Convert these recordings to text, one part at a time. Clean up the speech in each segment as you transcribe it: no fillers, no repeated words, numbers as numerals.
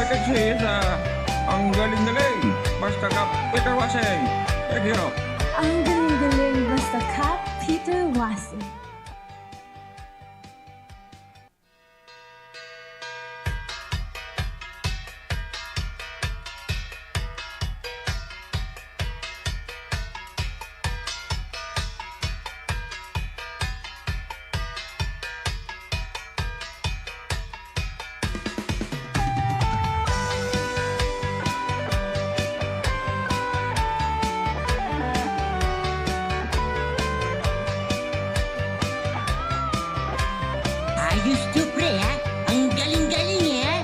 kasi ang galing-galing. Basta ka, Peter Waseng. Thank you. Ang galing-galing basta ka, Peter Waseng. Ayos to, pre, ha? Ang galing-galing, ha?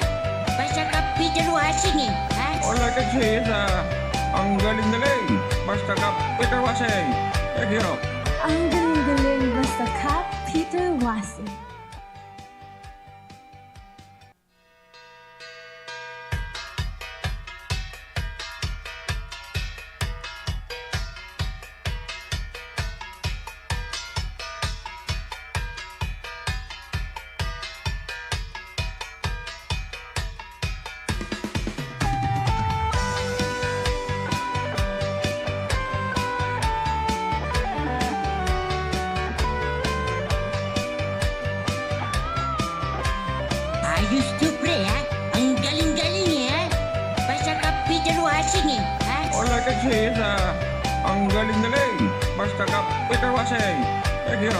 Basta ka Peter Waseng, ha? Wala kasi ang galing-galing. Basta ka, Peter Waseng. Thank you. Ang galing-galing basta ka, Peter Waseng. Ayos to, pre, ha? Ang galing-galing, ha? Basta ka Peter Waseng, ha? Wala kasi ang galing-galing. Basta ka, Peter Waseng. Thank you.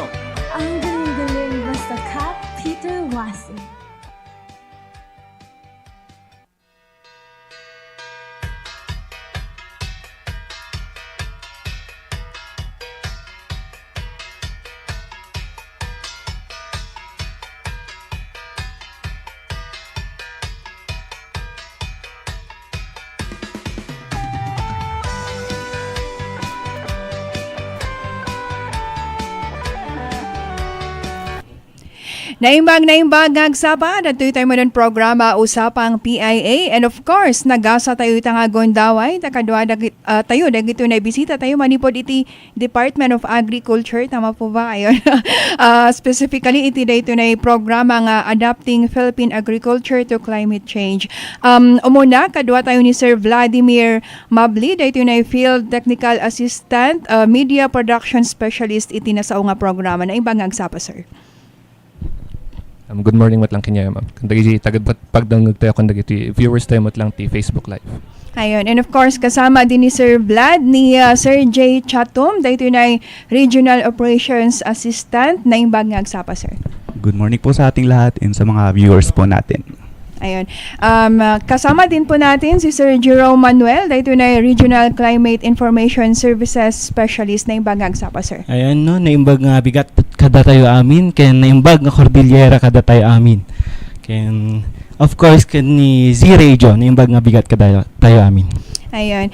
Ang galing-galing basta ka, Peter Waseng. Naimbag ngagsaba at tayo mo ng programa Usapang PIA, and of course nagasa tayo itang agondaway takadwa tayo dagito na bisita tayo manipod iti Department of Agriculture, tama po ba ayon? Specifically iti dayto na programa nga Adapting Philippine Agriculture to Climate Change. Umuna kadwa tayo ni Sir Vladimir Mabli, dayto na Field Technical Assistant, Media Production Specialist iti na sa nga programa. Naimbag ngagsaba, sir. Good morning mat lang kanya, ma'am. Kandagi tagad pagdangog tayo kandagi viewers tayo mat lang ti Facebook Live. Ayun, and of course kasama din ni Sir Vlad ni Sir J. Chatom, dahito na Regional Operations Assistant na imbag ngagsapa, sir. Good morning po sa ating lahat and sa mga viewers po natin. Ayun. Kasama din po natin si Sir Jerome Manuel, dahito na Regional Climate Information Services Specialist na imbag ngagsapa, sir. Ayan, no, naimbag nga bigat kada tayo amin, kaya naimbag nga Cordillera kada tayo amin. Kaya, of course, ni Z-Radio, naimbag nga bigat kada tayo amin. Ayun.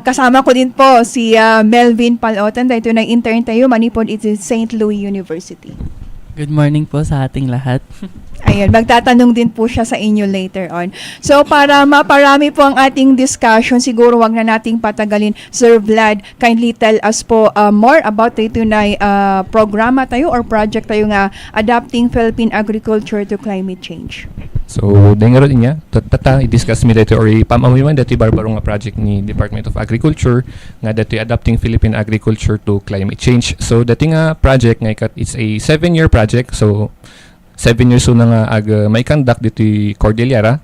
Kasama ko din po si Melvin Palotan, dahito na intern tayo, manipod iti St. Louis University. Good morning po sa ating lahat. Ayun, magtatanong din po siya sa inyo later on. So, para maparami po ang ating discussion, siguro wag na nating patagalin. Sir Vlad, kindly tell us po more about ito na programa tayo or project tayo nga Adapting Philippine Agriculture to Climate Change. So, dahil nga rin niya, i-discuss mi dito or ipamawiman dito barbaro nga project ni Department of Agriculture nga dito Adapting Philippine Agriculture to Climate Change. So, dito nga project nga it's a 7-year project. So, 7 years na nga may conduct dito Cordillera.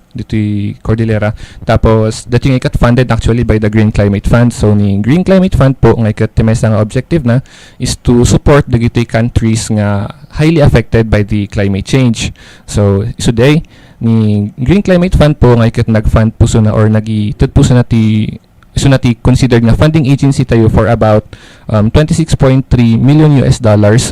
Tapos dito nga funded actually by the Green Climate Fund. So ni Green Climate Fund po nga may nga objective na is to support the countries nga highly affected by the climate change. So today ni Green Climate Fund po nga nag-fund po na or nag-itud po na ti considered na funding agency tayo for about $26.3 million.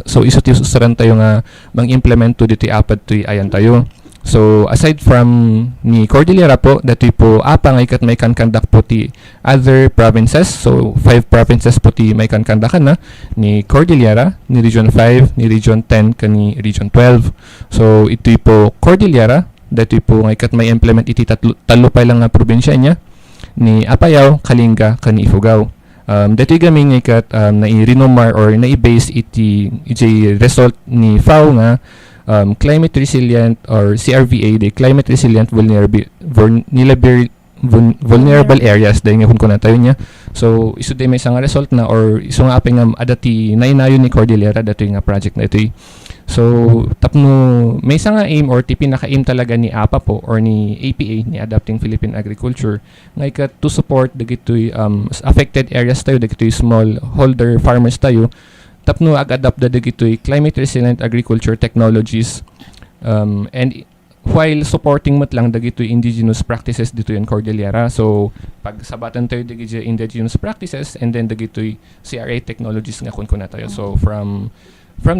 So iso ti susaran tayo nga mang-implement to dito apat to ayan tayo. So aside from ni Cordillera po, dito po apa nga may conduct po ti other provinces. So 5 provinces po ti may conductan na ni Cordillera, ni Region 5, ni Region 10, kani Region 12. So ito po Cordillera, dito po nga may implement iti talupay lang nga probinsya niya ni Apayao, Kalinga, kani Ifugao. Dito gaming na i-renomar or na i-base iti result ni FAO nga climate resilient or CRVA, the climate resilient vulnerable areas dahil nga kun na tayo niya. So isu day may isang result na or isu nga apay nga adati nainayon ni Cordillera dato nga project na ito. So tapno may isang nga aim or pinaka-aim talaga ni APA po or ni APA ni Adapting Philippine Agriculture nga to support dagitoy affected areas tayo, dagitoy small holder farmers tayo, tapno ag-adapt dagitoy climate resilient agriculture technologies, and while supporting mat lang dagitoy indigenous practices dito in Cordillera. So pag sabatan tayo dagitoy indigenous practices and then dagitoy CRA technologies nga kun na tayo. So from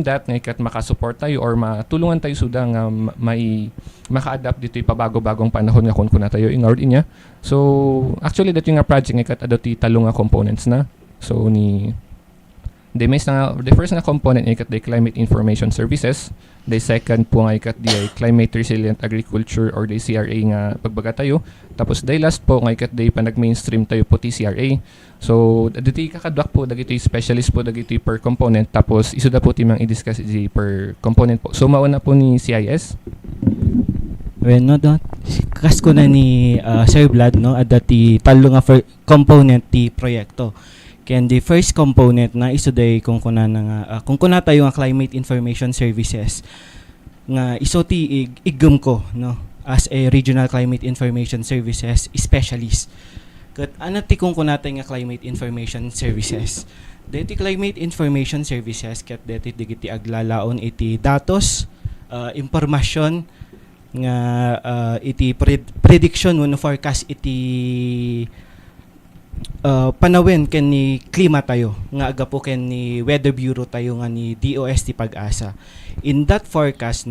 that nga ikat makasupport tayo or matulungan tayo suda nga may maka-adapt dito pabago-bagong panahon nga kun na tayo in order niya. So actually dato nga project nga ikat adoti talong nga components na. So the first na component ikat the climate information services. The second po nga ikat the climate resilient agriculture or the CRA nga pagbaga tayo. Tapos the last po nga ikat the panag-mainstream tayo po CRA. So dito kakadwak po dagito specialist po dagito per component, tapos isuda po timang i-discuss per component po. So mauna po ni CIS. Well, no, kas ko na ni Sir Vlad, no, at dati talo nga component ti proyekto. Ken the first component na isuday kung kuna tayo nga climate information services nga isoti igum ko, no, as a regional climate information services specialist. Kat ano ti kung kuna tayo nga climate information services. Deti climate information services kat deti digiti aglalaon iti datos, impormasyon nga iti prediction no forecast iti panawin ken ni klima tayo nga aga po ken ni Weather Bureau tayo nga ni DOS ti Pag-asa. In that forecast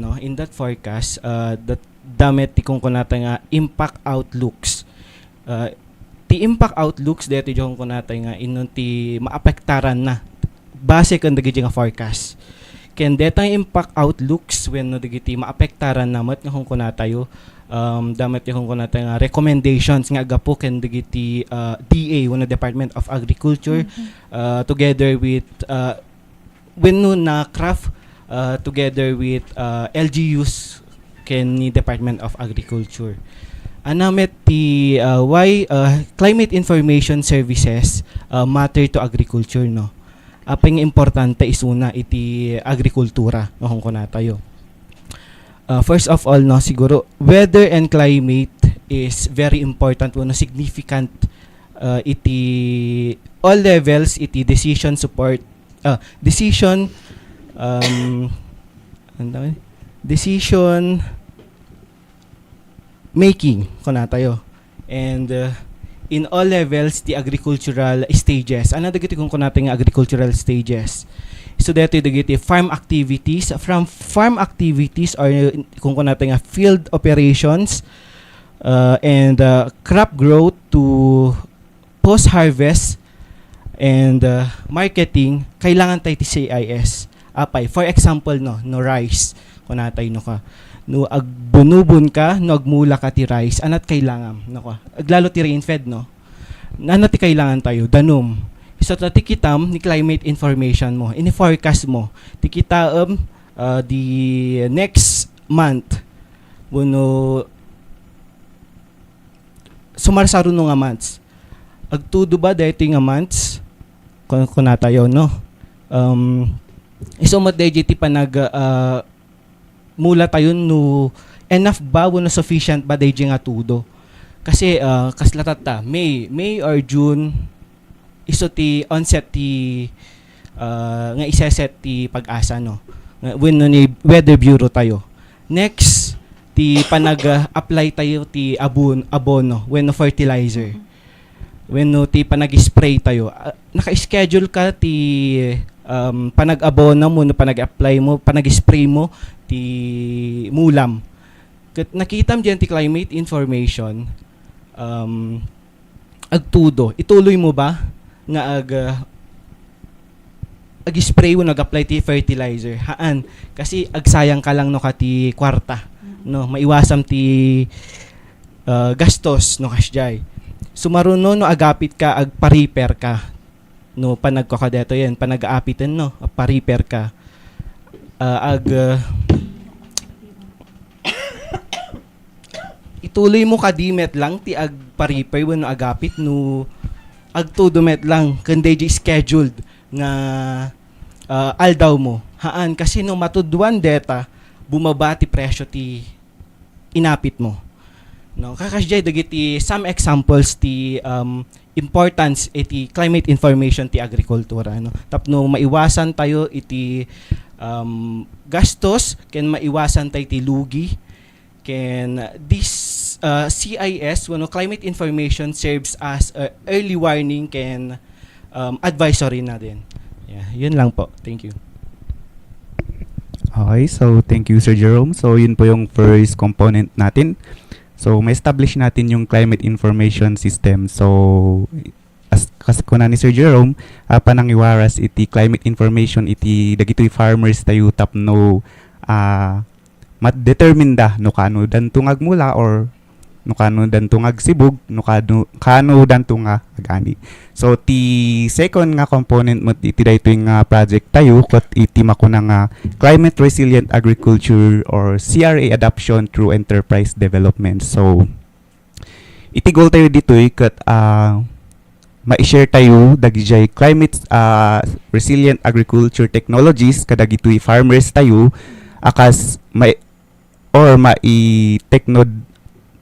that damet ti kung kunata nga impact outlooks. Ti impact outlooks deti jong kunata nga inon ti maapektaran na base kan dagiti nga forecast. Ken detang impact outlooks when no dagiti maapektaran namat nga kung kunatayo damat yung kunata nga recommendations nga agapo ken dagiti DA wano Department of Agriculture together with when no na craft together with LGUs ken ni Department of Agriculture. Anamet ti why climate information services matter to agriculture, no. Apeng importante isuna iti agrikultura no kung kunatayo. First of all, no, siguro weather and climate is very important, significant iti all levels iti decision support decision making kuna tayo, and in all levels the agricultural stages. Ano dagiti kung kunata nga agricultural stages? So dito dagiti farm activities, from farm activities or kung kunata nga field operations and crop growth to post harvest and marketing, kailangan tayo ti CIS. Apay, for example, no rice kunatay no ka no agbunubon ka no agmula ka ti rice, anat kailangan no ka aglalo ti rain fed, no anat ti kailangan tayo danom. So tikitam ni climate information mo, ini forecast mo tikitam the next month no sumarsaro no nga months agtudo ba dito nga months kung natayo, no isumot dito panag mula tayo no enough ba no sufficient ba dito nga tudo kasi kaslatata May or June iso ti onset ti nga iseset ti Pag-asa, no when no ni Weather Bureau tayo. Next ti panag-apply tayo ti abono when no fertilizer, when no ti panag-spray tayo, naka-schedule ka ti panag-abono mo no panag-apply mo panag-spray mo ti mulam. Nakitam diyan ti climate information agtudo ituloy mo ba nga ag-spray mo nag-apply ti fertilizer haan kasi agsayang ka lang no kati kwarta, no maiwasam ti gastos no kasjay. Sumaruno no agapit ka agpa-repair ka no panagkakadeto yan panag-aapitan no pa-repair ka ituloy mo kadimet lang ti agparipay wenno agapit no agtudumet lang kundi di scheduled nga aldaw mo. Haan kasi no matudwan deta bumaba ti presyo ti inapit mo. No, kakasjay dagiti some examples ti importance iti climate information ti agrikultura no. Tapno maiwasan tayo iti gastos ken maiwasan tayo ti lugi ken this CIS wano climate information serves as a early warning ken advisory na din. Yeah, yun lang po. Thank you. Okay, so thank you Sir Jerome. So yun po yung first component natin. So may establish natin yung climate information system. So as kuna ni Sir Jerome, panangiwaras iti climate information iti dagitoy farmers tayo tapno mat-determine da no kano dantung agmula or no kano dantung agsibug no kano dantung agani. So ti second nga component mo iti daytoy nga project tayo ket iti makuna nga climate resilient agriculture or CRA adoption through enterprise development. So iti goal tayo ditoy ket ma-share tayo dagijay climate resilient agriculture technologies kadagitoy farmers tayo akas may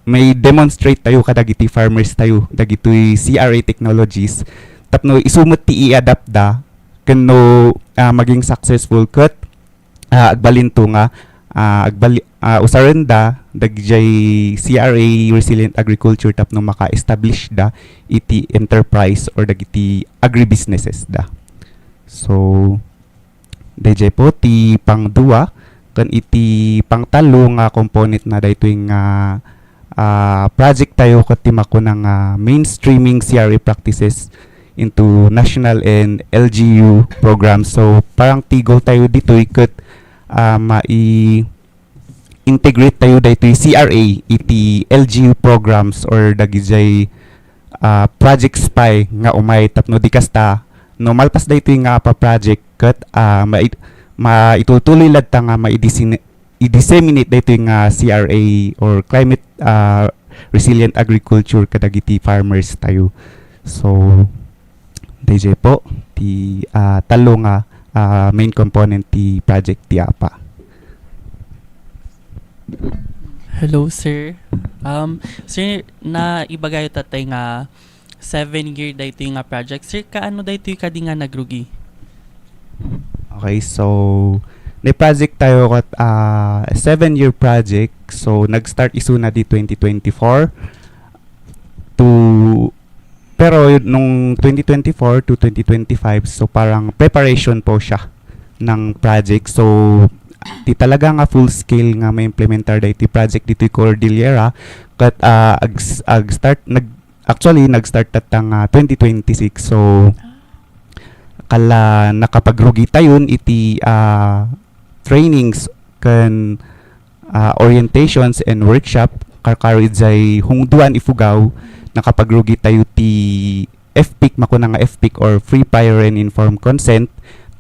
may demonstrate tayo kadagiti farmers tayo dagitoy CRA technologies tapno isumot ti i-adapt da kano maging successful ket agbalinto nga usaran da dagijay CRA resilient agriculture tapno maka-establish da iti enterprise or dagiti agribusinesses da. So dayjay po ti pangduwa ken iti pangtalo nga component na daytoy nga project tayo ket ti makuna nga mainstreaming CRA practices into national and LGU programs. So parang tigol tayo ditoy ket integrate tayo daytoy CRA iti LGU programs or dagijay project spy nga umay tapno di kasta no malpas daytoy nga project ket maitutuloy ladta nga i-disseminate daytoy nga CRA or climate resilient agriculture kadagiti farmers tayo. So DJ po ti talo nga main component ti project ti APA. Hello, sir. Sir, na ibagayo tatay nga 7-year daytoy nga project. Sir, kaano daytoy kadi nga nagrugi? Okay, so may project tayo kat 7-year project. So nag-start isu na di 2024 to pero nung 2024 to 2025 so parang preparation po siya ng project. So di talaga nga full scale nga may implementar dito project dito Cordillera kat nag-start tatang 2026. So kala nakapagrugi tayon iti trainings kan orientations and workshop karkarijay hungduan ifugaw nakapagrugi tayo ti FPIC makuna nga FPIC or free prior and informed consent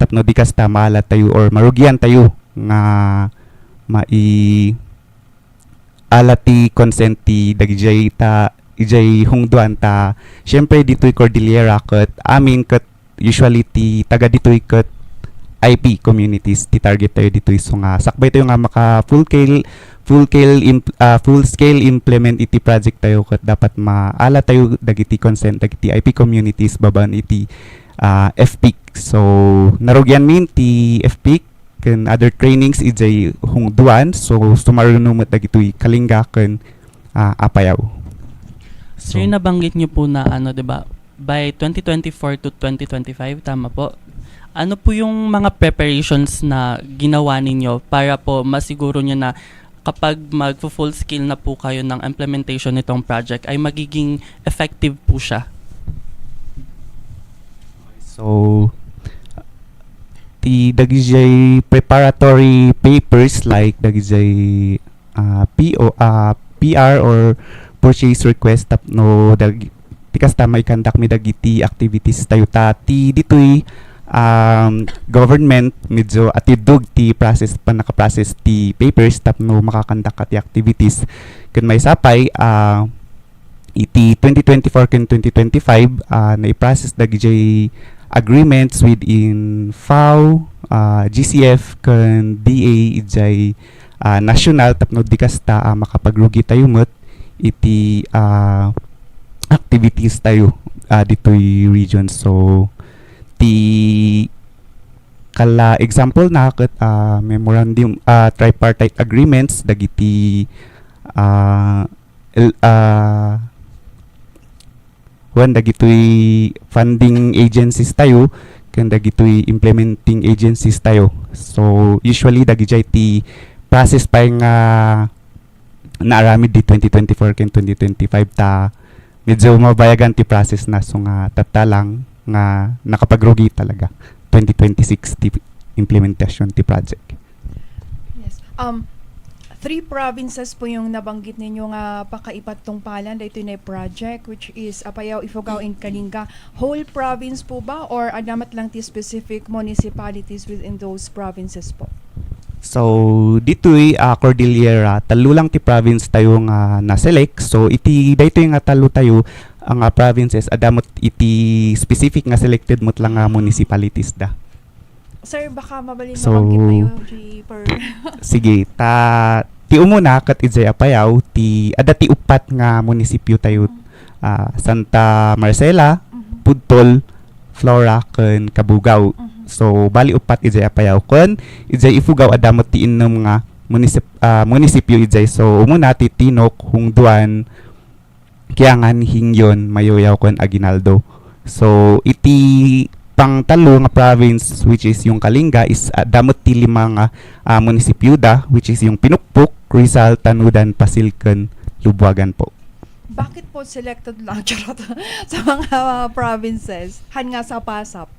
tapno di kasta maala tayo or marugian tayo nga alati consent ti dagijay ta ijay hungduan ta syempre ditoy Cordillera ket amin ket usually ti taga ditoy ket IP communities ti target tayo ditoy so nga sakbay tayo nga maka full scale implement iti project tayo ket dapat maala tayo dagiti consent dagiti IP communities baban iti FPIC. So narugyan min ti FPIC ken other trainings ijay hungduan so sumarunumot dagitoy kalingga ken apayaw. Sir, nabanggit niyo po na di ba by 2024 to 2025 tama po. Ano po yung mga preparations na ginawa ninyo para po masiguro niyo na kapag mag-full scale na po kayo ng implementation nitong project ay magiging effective po siya? So ti dagijay preparatory papers like dagijay PR or purchase request tapno ti kasta may conduct mi dagiti activities tayo ti ditoy government medyo atidug ti process pa naka-process ti papers tapno makakandak ti activities ken may sapay iti 2024 ken 2025 na i-process dagiti agreements within FAO, GCF ken DA ijay national tapno di kasta makapagrugi tayo met iti activities tayo ditoy region. So ti kala example na ket memorandum tripartite agreements dagiti dagitoy funding agencies tayo ken dagitoy implementing agencies tayo. So usually dagiti ti process pa nga naaramid di 2024 ken 2025 ta medyo mabayagan ti process na so nga taptalang nga nakapagrugi talaga 2026 ti implementation ti project. Yes. 3 provinces po yung nabanggit ninyo nga pakaipat tong palan dito na project which is Apayao, Ifugao, and Kalinga. Whole province po ba or adamat lang ti specific municipalities within those provinces po? So ditoy Cordillera talo lang ti province tayo nga na-select. So iti daytoy nga talo tayo ang provinces adamot iti specific nga selected mot lang nga municipalities da. Sir, baka mabalin So, mabanggit tayo per sige, ti umuna kat ijay Apayao ti ada ti upat nga munisipyo tayo Santa Marcela, Pudtol, Flora ken Kabugao. So bali upat ijay Apayao ken ijay Ifugao adamot ti innom nga munisipyo ijay. So umuna ti Tinok, Hungduan, Kiangan, Hingyon, Mayoyaw ken Aguinaldo. So iti pang talo nga province which is yung Kalinga is damot ti 5 nga munisipyo da which is yung Pinukpok, Rizal, Tanudan, Pasil ken Lubuagan po. Bakit po selected lang charot sa mga provinces? Han nga sa pasap.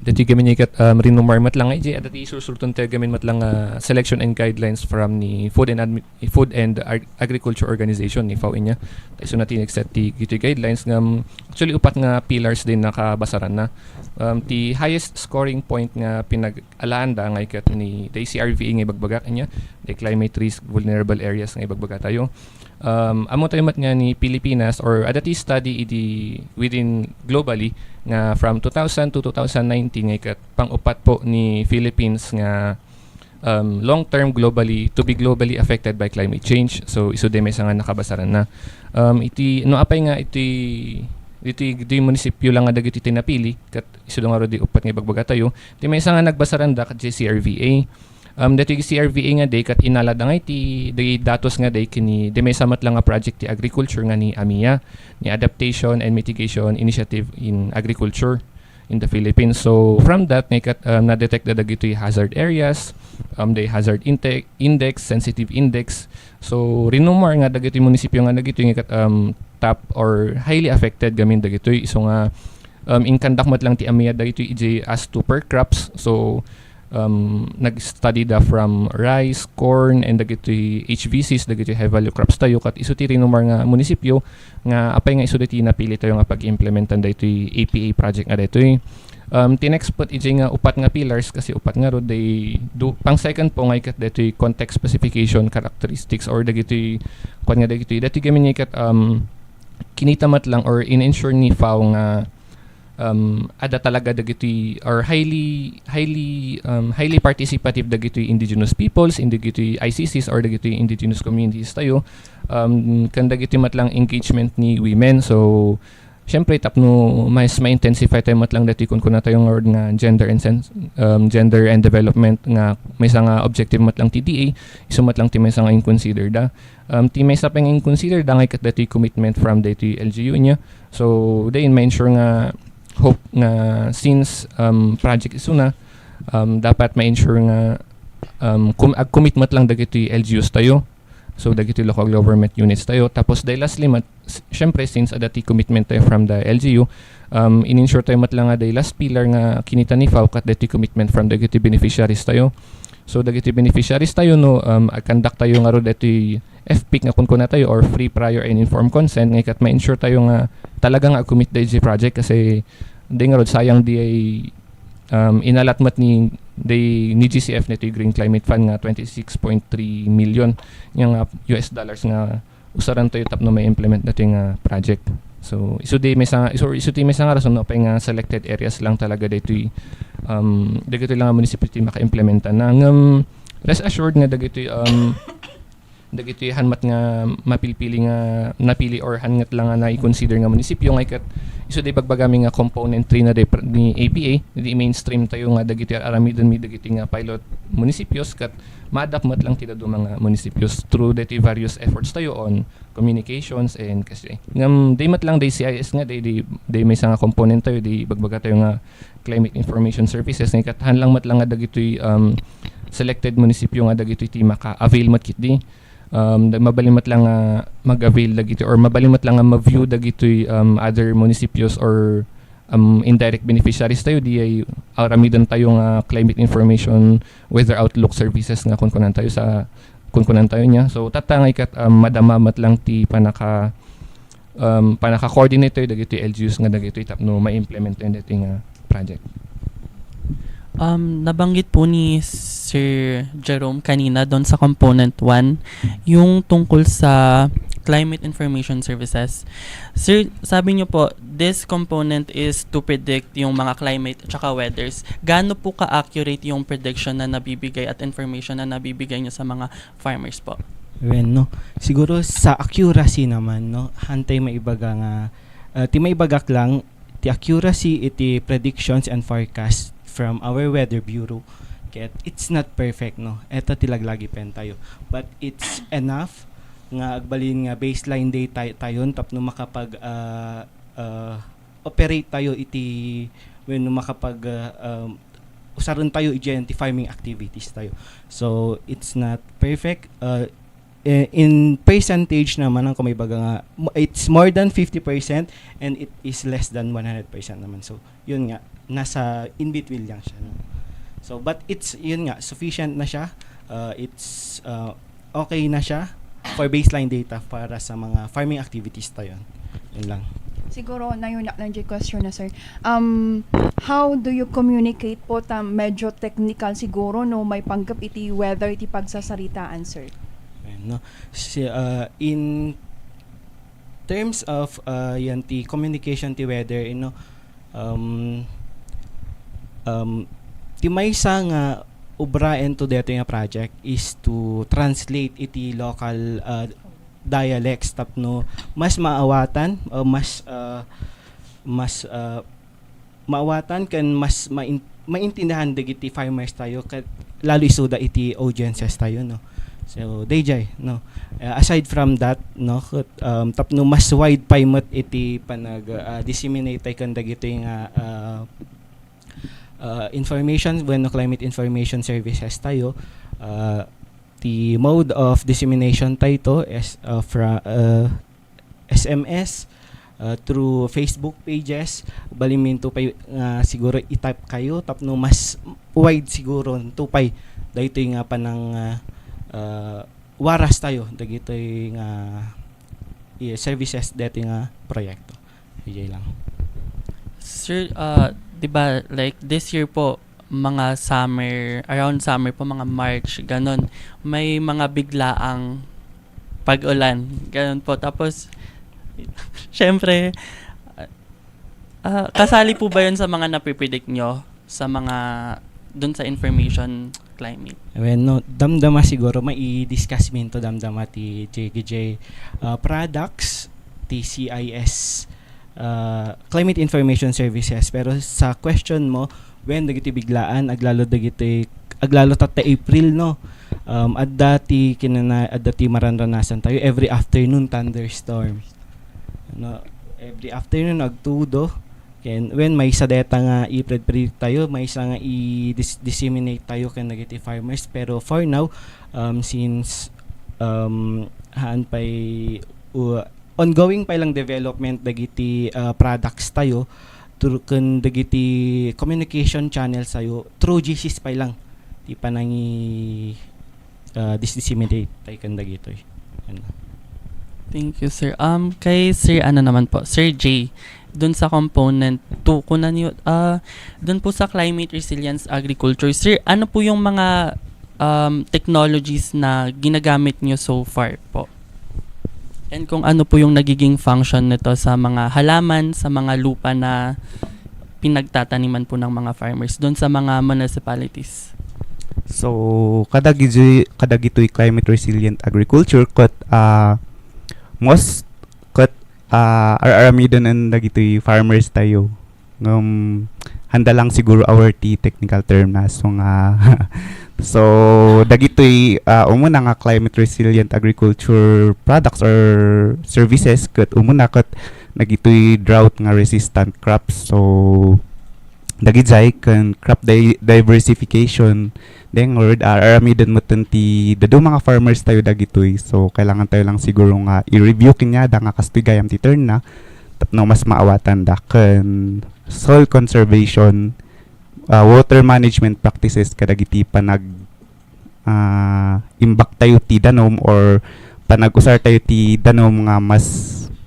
Dati gamin ikat rinumar mat lang iji at dati susulton tayo gamin mat lang selection and guidelines from ni Food and Agriculture Organization ni FAO niya. So natin set ti gito guidelines nga actually upat nga pillars din nakabasaran na. Ti highest scoring point nga pinag-alaan da nga ikat ni the CRVA nga ibagbagak niya, the climate risk vulnerable areas nga ibagbaga tayo. Amo tayo mat nga ni Pilipinas or adati study within globally nga from 2000 to 2019 nga ikat pang-upat po ni Philippines nga long term globally to be globally affected by climate change. So iso may nga nakabasaran na iti no apay nga iti munisipyo lang nga dagiti tinapili kat iso nga ro di upat nga ibagbaga tayo ti may nga nagbasaran da kat CRVA. Dati CRVA nga day kat inalad nga iti datos nga day kini may samat lang nga project ti agriculture nga ni AMIA ni Adaptation and Mitigation Initiative in Agriculture in the Philippines. So from that nga kat na-detect da dagiti hazard areas, the hazard index, sensitive index. So rinumar nga dagiti munisipyo nga dagito nga kat top or highly affected gamin dagito iso nga inkandak mat lang ti AMIA dagito iji as to per crops. So nag-study da from rice, corn, and dagiti HVCs, dagiti high value crops tayo kat iso ti rinumar nga munisipyo nga apay nga iso ti napili tayo nga pag-implementan da iti APA project nga dito. Tinexpot iti nga upat nga pillars kasi upat nga ro day do pang second po nga ikat dito context specification characteristics or dagiti kwan nga dagiti dati gamin ikat kinita mat lang or in-ensure ni FAO nga ada talaga dagiti or highly participative dagiti indigenous peoples, dagiti ICCs or dagiti indigenous communities tayo kan dagiti matlang engagement ni women. So syempre tapno mas ma-intensify tayo matlang dati kun kuna tayong word nga gender and development nga may nga objective matlang TDA iso matlang ti may nga in-consider da ti may sa pang in-consider da nga kat dati commitment from dati LGU niya. So dayon ma-ensure nga hope nga since project iso na dapat ma-ensure nga commitment lang dagiti LGUs tayo. So dagiti local government units tayo. Tapos dahil lastly syempre since adati commitment tayo from the LGU in-ensure tayo matlang nga dahil last pillar nga kinita ni FAO kat dagiti commitment from dagiti beneficiaries tayo. So dagiti beneficiaries tayo no conduct tayo nga ro dagiti FPIC nga kun na tayo or free prior and informed consent nga kat ma-ensure tayo nga talaga nga commit dagiti project kasi di nga rod sayang di ay inalatmat ni GCF nito yung Green Climate Fund nga 26.3 million yung US dollars nga usaran tayo tapno may implement nato yung project. So isu may nga rason no pa nga selected areas lang talaga dito dagito lang ang municipality maka-implementa nang rest assured nga dagito dagito hanmat nga napili or hangat lang nga na-consider nga munisipyo nga ikat isu day bagbagami nga component 3 na ni APA di mainstream tayo nga dagito aramidon mi dagito nga pilot munisipios kat ma-adapt mat lang tida do mga munisipios through dati various efforts tayo on communications and kasi ngam day mat lang day CIS nga day may nga component tayo day bagbaga tayo nga climate information services nga ikat hanlang mat lang nga dagito selected munisipyo nga dagito ti maka-avail mat kit di mabalimat lang mag-avail dagito or mabalimat lang ma-view dagito other municipals or indirect beneficiaries tayo di ay aramidan tayo nga climate information weather outlook services nga kunkunan tayo niya so tatangay kat madamamat lang ti panaka coordinate tayo dagito LGUs nga dagito tapno ma-implement tayo dating project. Nabanggit po ni Sir Jerome kanina doon sa component 1 yung tungkol sa climate information services. Sir, sabi niyo po, this component is to predict yung mga climate at saka weathers. Gaano po ka-accurate yung prediction na nabibigay at information na nabibigay niyo sa mga farmers po? No. Siguro sa accuracy naman, no, hantay maibaga nga, ti maibagak lang, ti accuracy iti predictions and forecast from our weather bureau. Kaya it's not perfect, no. Eto tilaglagi pen tayo. But it's enough nga agbalin nga baseline data tayo tapno makapag operate tayo iti when makapag usaron tayo i-identify farming activities tayo. So it's not perfect. In percentage naman ang kumaibaga nga it's more than 50% and it is less than 100% naman. So yun nga nasa in between lang siya, no? So but it's yun nga sufficient na siya. It's okay na siya for baseline data para sa mga farming activities tayo. Yun lang. Siguro na yun lang yung question na sir. How do you communicate po medyo technical siguro no may panggap iti weather iti pagsasaritaan sir? No. In terms of yan ti communication ti weather ti maysa nga ubraen to dito nga project is to translate iti local dialects tapno mas maawatan maawatan kan mas maintindihan dagiti farmers tayo kat lalo isuda iti audiences tayo, no. So DJ, no. Aside from that, no, tapno mas wide paimot iti panag disseminate tayo kan dagiti nga information when no climate information services tayo. The mode of dissemination tayo is from SMS through Facebook pages. Baliminto pa siguro i-type kayo tapno mas wide siguro tupay dahito nga panang waras tayo dagito nga services dito nga proyekto. Hindi lang. Sir, diba like this year po mga around summer po, mga March, ganon, may mga biglaang pag-ulan, ganon po. Tapos, syempre, kasali po ba yun sa mga napipredict nyo sa mga, dun sa information climate? Well, no, damdama siguro, mai-discuss minto damdama ti JGJ products, ti CIS, Climate Information Services. Pero sa question mo, when dagiti biglaan aglalo tatta April, no, adati maranranasan tayo every afternoon thunderstorm, no, every afternoon agtudo ken when may sadeta nga i-predict tayo may isa nga i-disseminate tayo ken dagiti farmers. Pero for now since haan pay ongoing pa lang development dagiti products tayo kun dagiti communication channels sayo through GCs pa lang di pa nangi disseminate tayo kan dagitoy. Thank you, sir. Kay Sir naman po, Sir J, dun sa component 2, kunan niyo, dun po sa climate resilience agriculture, sir, ano po yung mga technologies na ginagamit nyo so far po? And kung ano po yung nagiging function nito sa mga halaman, sa mga lupa na pinagtataniman po ng mga farmers doon sa mga municipalities? So kadagitoy climate resilient agriculture kat most kat aramidon ang dagitoy farmers tayo handa lang siguro our technical term na so nga so dagitoy umuna nga climate resilient agriculture products or services kat umuna kat nagitoy drought nga resistant crops so dagijay kan crop diversification deng word aramidon mo ti dado mga farmers tayo dagitoy so kailangan tayo lang siguro nga i-review kinya da nga kastoy gayam ti turn na tapno mas maawatan da kan soil conservation water management practices kadagiti panag imbak tayo ti danom or panag-usar tayo ti danom nga mas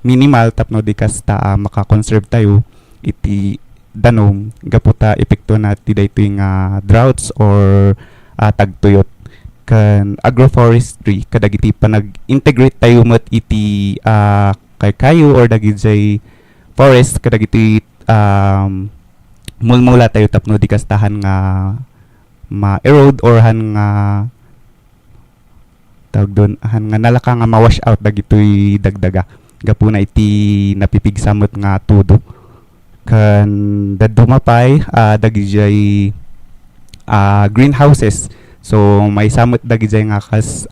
minimal tapno di kasta maka-conserve tayo iti danom gaputa epekto na ti daytoy nga droughts or tagtuyot kan agroforestry kadagiti panag-integrate tayo met iti kay kayo or dagiti forest kadagiti mulmula tayo tapno di kastahan nga ma-erode or han nga tawag doon han nga nalaka nga ma-wash out dagitoy dagdaga gapuna iti napipigsamot nga tudo kan dadumapay dagijay greenhouses so may samot dagijay nga kas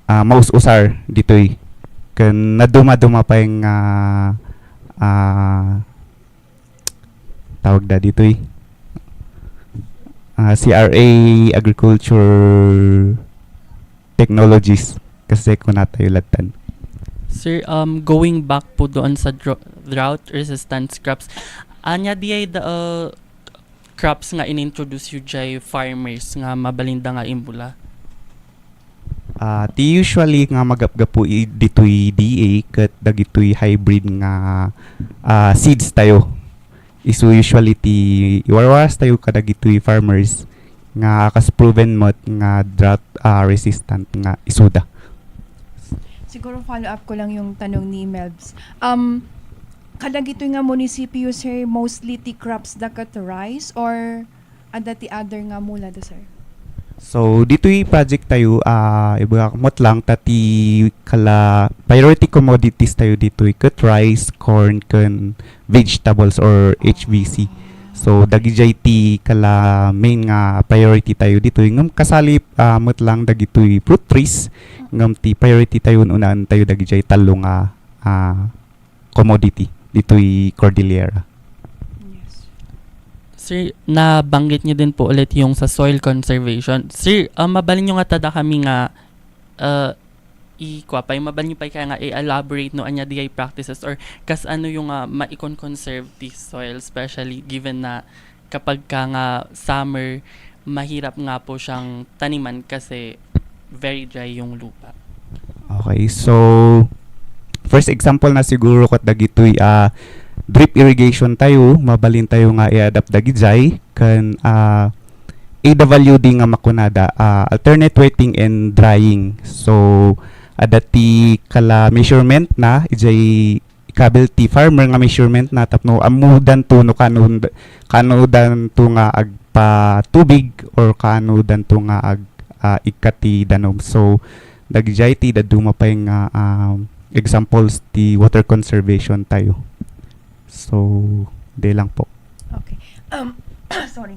maus-usar ditoy kan naduma-dumapay nga tawag da ditoy CRA agriculture technologies kasi kunatayo latan. Sir, going back po doon sa drought resistant crops, anya di the crops nga inintroduce you jay farmers nga mabalinda nga imbula? Ti usually nga magapgapo ditoy DA kat dagitoy hybrid nga seeds tayo. Isu usually ti iwarwaras tayo kadagitoy farmers nga kas proven mod nga drought resistant nga isuda. Siguro follow up ko lang yung tanong ni Melbs. Kadagito nga munisipyo sir, mostly ti crops dakat rice or adati other nga mula da sir? So dito'y project tayo ibakamot lang tati kala priority commodities tayo dito'y cut rice, corn, can vegetables or HVC. So dagijay ti kala main nga priority tayo dito'y ngam kasali mot lang dagito'y fruit trees ngam ti priority tayo unaan tayo dagijay talo nga commodity dito'y Cordillera. Sir, nabanggit niyo din po ulit yung sa soil conservation. Sir, mabalin nyo nga tada kami nga mabalin nyo pa kaya nga i-elaborate no anya di practices or kas ano yung ma-conserve the soil, especially given na kapag ka nga summer, mahirap nga po siyang taniman kasi very dry yung lupa. Okay, so first example na siguro kat dagitoy drip irrigation tayo, mabalin tayo nga i-adapt dagijay kan AWD nga makunada alternate wetting and drying. So adati kala measurement na ijay ikabil ti farmer nga measurement na tapno amudan to no kanudan to nga agpa tubig or kanudan to nga ikati danom. So dagijay ti daduma pa nga examples ti water conservation tayo. So, de lang po. Okay. Sorry.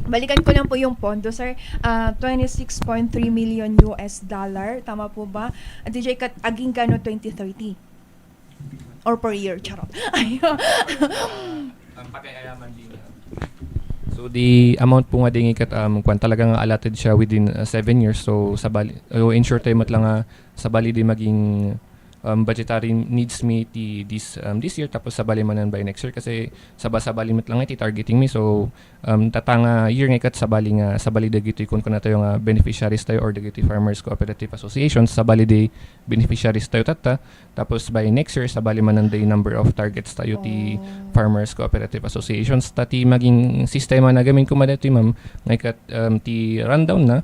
Balikan ko lang po yung pondo, sir. 26.3 million US dollar. Tama po ba? At DJ aging kano 2030? Or per year, charot. So the amount po nga dingi kat kwan talagang allotted siya within 7 years. So sa bali in short time lang sa bali di maging budgetary needs me this year tapos sabali manan by next year kasi sabali met lang iti targeting me so tatanga year nga kat sabali dagitoy kun na tayo nga beneficiaries tayo or dagitoy farmers cooperative associations sabali de beneficiaries tayo tatta tapos by next year sabali manan day number of targets tayo ti farmers cooperative associations tati maging sistema na gamin ko madatoy ma'am nga kat ti rundown na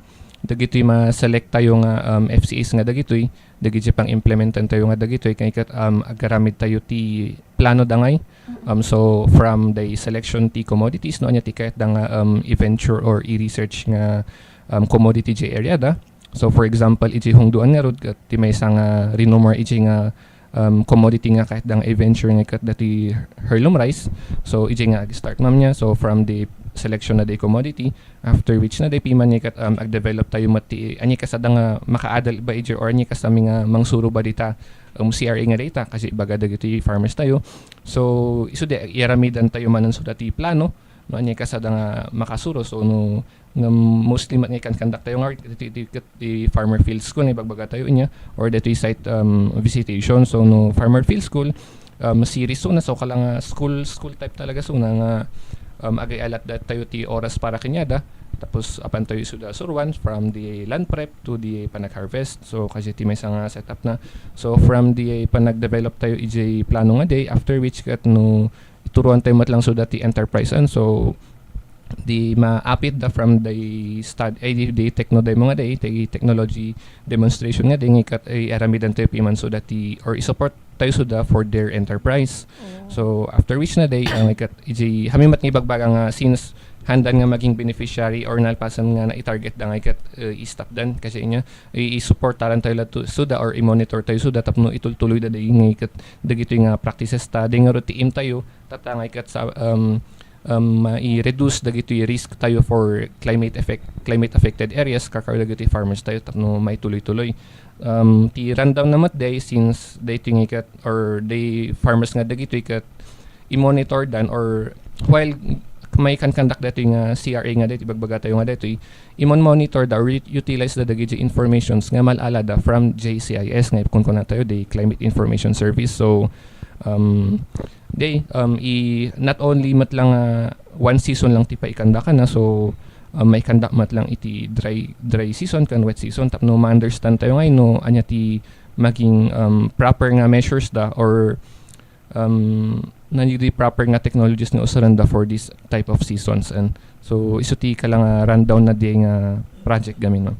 dagitoy ma-select tayo nga FCAs nga dagitoy pang implementan tayo nga dagitoy kay kat agaramid tayo ti plano dangay so from the selection ti commodities no anya ti kahit nga i-venture or i-research nga commodity j area da so for example iti hungduan nga rod ti may isang rinomar iti nga commodity nga kahit nga i-venture nga kat dati heirloom rice so iti nga start ma'am niya so from the selection na day commodity after which na day piman niya kat ag-develop tayo mati anyi kasada nga makaadal ba iti or anyi kasami nga mangsuro ba dita CRA nga data kasi baga dagiti farmers tayo so iso de iramidan tayo manan so dati plano no anyi kasada nga makasuro so no nga mostly mat nga kan conduct tayo nga the farmer field school nga bagbaga tayo inya or dati site visitation so no farmer field school series so na so kala nga school type talaga so na nga agay alat dat tayo ti oras para kinyada tapos apan tayo suda surwan from the land prep to the panag-harvest so kasi ti may nga setup na so from the panag-develop tayo ij plano nga day after which kat no ituruan tayo matlang suda ti enterprise so di maapit da from the the mga day the technology demonstration nga day kat ay aramidan tayo piman so dati or i-support tayo suda for their enterprise so after which na day ang ikat iji hamimat nga ibagbaga nga since handan nga maging beneficiary or nalpasan nga na i-target da nga ikat i-stop dan kasi inya i-support taran tayo lato suda or i-monitor tayo suda tapno itultuloy da day nga ikat dagito nga practices ta day nga rotiim tayo tatanga ikat sa i-reduce dagito yung risk tayo for climate affected areas kakao dagito farmers tayo tapno may tuloy-tuloy ti rundown namat day since day tingikat or day farmers nga dagito ikat i-monitor dan or while may conduct dato yung CRA nga dito bagbaga tayo nga dito i-monitor da or utilize da dagito informations nga malala da from JCIS nga kung na tayo day Climate Information Service so not only mat lang one season lang ti pa ikanda ka na so may kandak mat lang iti dry season kan wet season tapno ma-understand tayo ngay no anya ti maging proper nga measures da or nangyari proper nga technologies na usaran da for this type of seasons and so iso ti ka lang rundown na di nga project gamin no.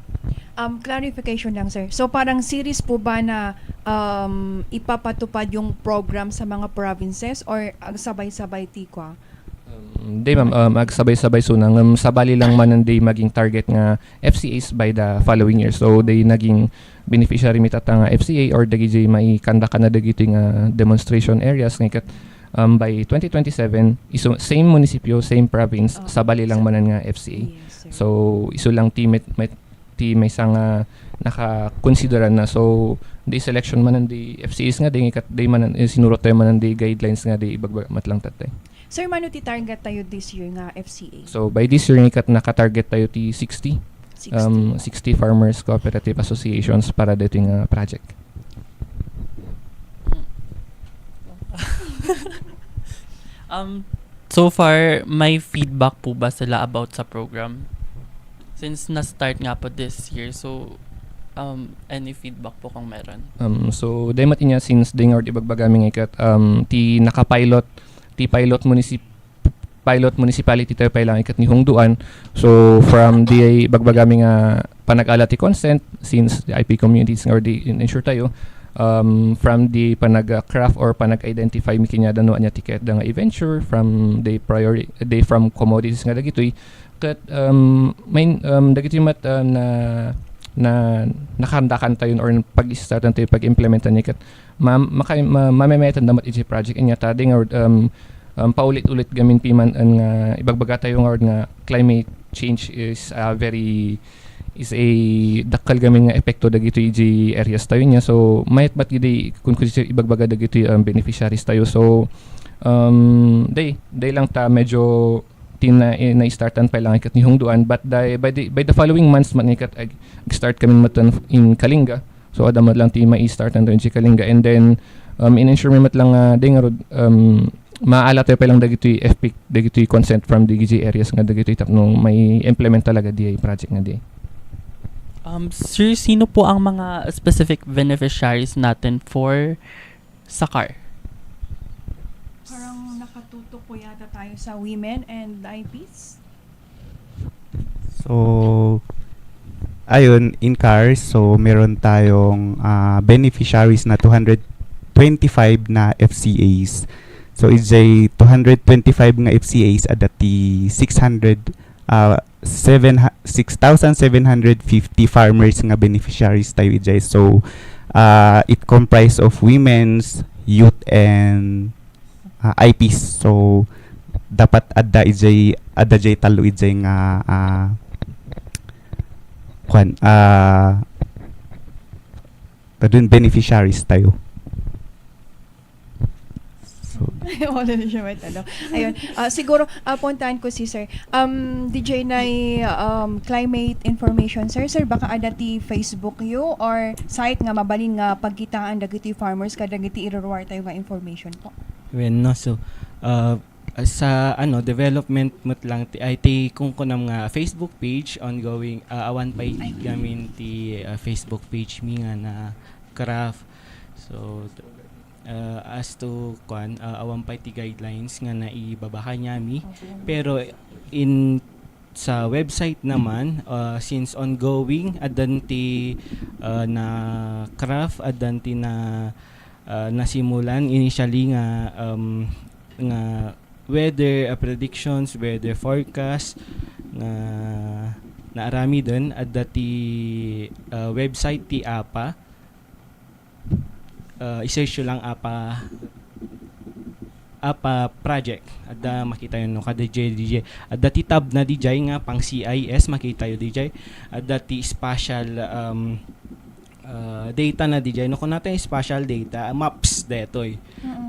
Clarification lang sir. So parang series po ba na ipapatupad yung program sa mga provinces or sabay-sabay tikwa? Day ma'am, magsabay-sabay so nang sabali lang man day maging target nga FCAs by the following year. So day naging beneficiary mitata nga FCA or dagiti may kanda ka na dagiti nga demonstration areas nga kat by 2027 iso same munisipyo, same province, sabali lang manan nga FCA. Yes, so iso lang team may isang naka-consideran na so day selection manan di FCAs nga day kat day manan sinurot tayo manan di guidelines nga day ibagba matlang tatay. Sir, mano ti target tayo this year nga FCA? So by this year ikat naka-target tayo ti 60 farmers cooperative associations para dito nga project. So far may feedback po ba sila about sa program? Since na-start nga po this year, so any feedback po kung meron? So day matinya since day nga ibagbagaming ikat ti pilot municipality tayo pailang ikat ni Hongduan. So from the bagbagaming panag-ala ti consent since the IP communities or the ensure tayo from the panag-craft or panag-identify mi kinya dano anya ticket da nga i-venture from the priority from commodities nga dagitoy kat main dagitoy mat na nakahandakan tayo or pag-startan tayo pag-implementan niya kat mamemetan damat iti project inya tading or paulit-ulit gamin piman nga ibagbaga tayo nga climate change is a dakkal gamin nga epekto dagito iti areas tayo niya so mayat bat gidi kun ibagbaga dagito beneficiaries tayo so day lang ta medyo na-startan pa lang ikat ni Hongduan but by the following months man ikat start kami matan in Kalinga So adamat lang ti mai-start ang si Kalinga, and then in-ensure mi mat lang ding maala tayo pa lang dagitoy FP dagitoy consent from the GG areas nga dagitoy tapno may implement talaga di project nga di. Sir, sino po ang mga specific beneficiaries natin for sa car? Parang nakatutok po yata tayo sa women and IPs. So, ayun, in cars, so meron tayong beneficiaries na 225 na FCAs. So, ijay 225 nga FCAs at dati 6,750 farmers nga beneficiaries tayo ijay. So, it comprised of women's, youth, and IPs. So, dapat adda jay talo ijay nga beneficiaries tayo. So, Wala na siya may tanong. Ayun. Siguro, puntahan ko si Sir. DJ na climate information, Sir. Sir, baka adati Facebook you or site nga mabalin nga pagkitaan dagiti farmers ka dagiti irorwar tayo nga information po. When no, so sa development mo lang ay ti kung kunam nga Facebook page ongoing awan pa gamin ti Facebook page mi nga na craft. So as to awan pa ti guidelines nga naibabaka nyami, pero in sa website naman since ongoing adanti na craft adanti na nasimulan initially nga weather predictions, weather forecast na naarami dun at dati website ti APA. I-search lang APA project at makita yun no kada DJ at dati tab na DJ nga pang CIS makita yun DJ at dati spatial data na DJ no kung natin spatial data maps detoy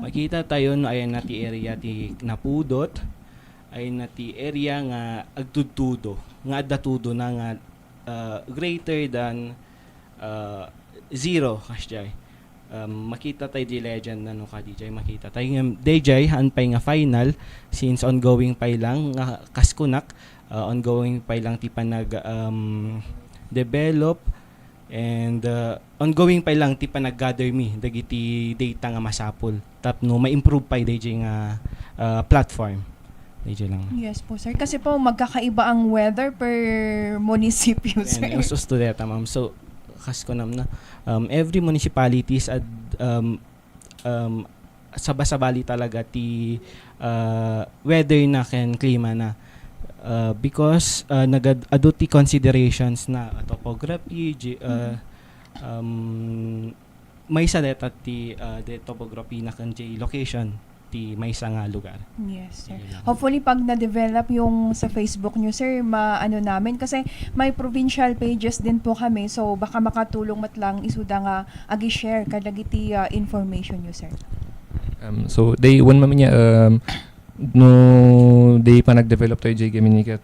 makita tayo no ayan na ti area ti napudot ay na ti area nga agtudtudo nga adatudo na nga greater than 0 kasjay. Makita tayo di legend na no ka DJ makita tayo DJ hanpay nga final since ongoing pa lang nga kaskunak ongoing pa lang ti panag develop and ongoing pa lang ti panag-gather mi dagiti data nga masapol tapno ma-improve pa DJ nga platform DJ lang. Yes po, Sir. Kasi po magkakaiba ang weather per munisipyo, Sir. Usus to data, ma'am. So kas ko nam na every municipalities at sabasabali talaga ti weather na ken klima na because nag-ado ti considerations na topography may sa data ti the topography na ken location ti may isa nga lugar. Yes, sir. Hopefully, pag na-develop yung sa Facebook nyo, sir, maano namin. Kasi may provincial pages din po kami. So, baka makatulong matlang isuda nga agi-share kadagiti information nyo, sir. So, day one mami niya, no, day pa nag-develop tayo, Jay Gaminika,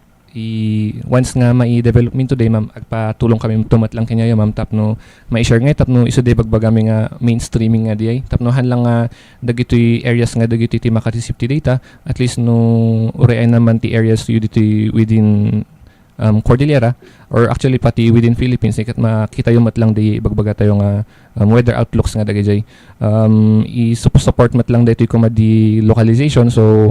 once nga mai-development today, ma'am, agpatulong kami tumat lang kanya ma'am, tapno mai-share nga, tapno iso day bagbagami nga mainstreaming nga di tapno hanlang nga dagitoy areas nga dagitoy ti makareceive ti data, at least no urean naman ti areas yu dito within Cordillera or actually pati within Philippines ikat makita yung mat lang di bagbaga tayo nga weather outlooks nga dagay i-support mat lang dito yung di localization, so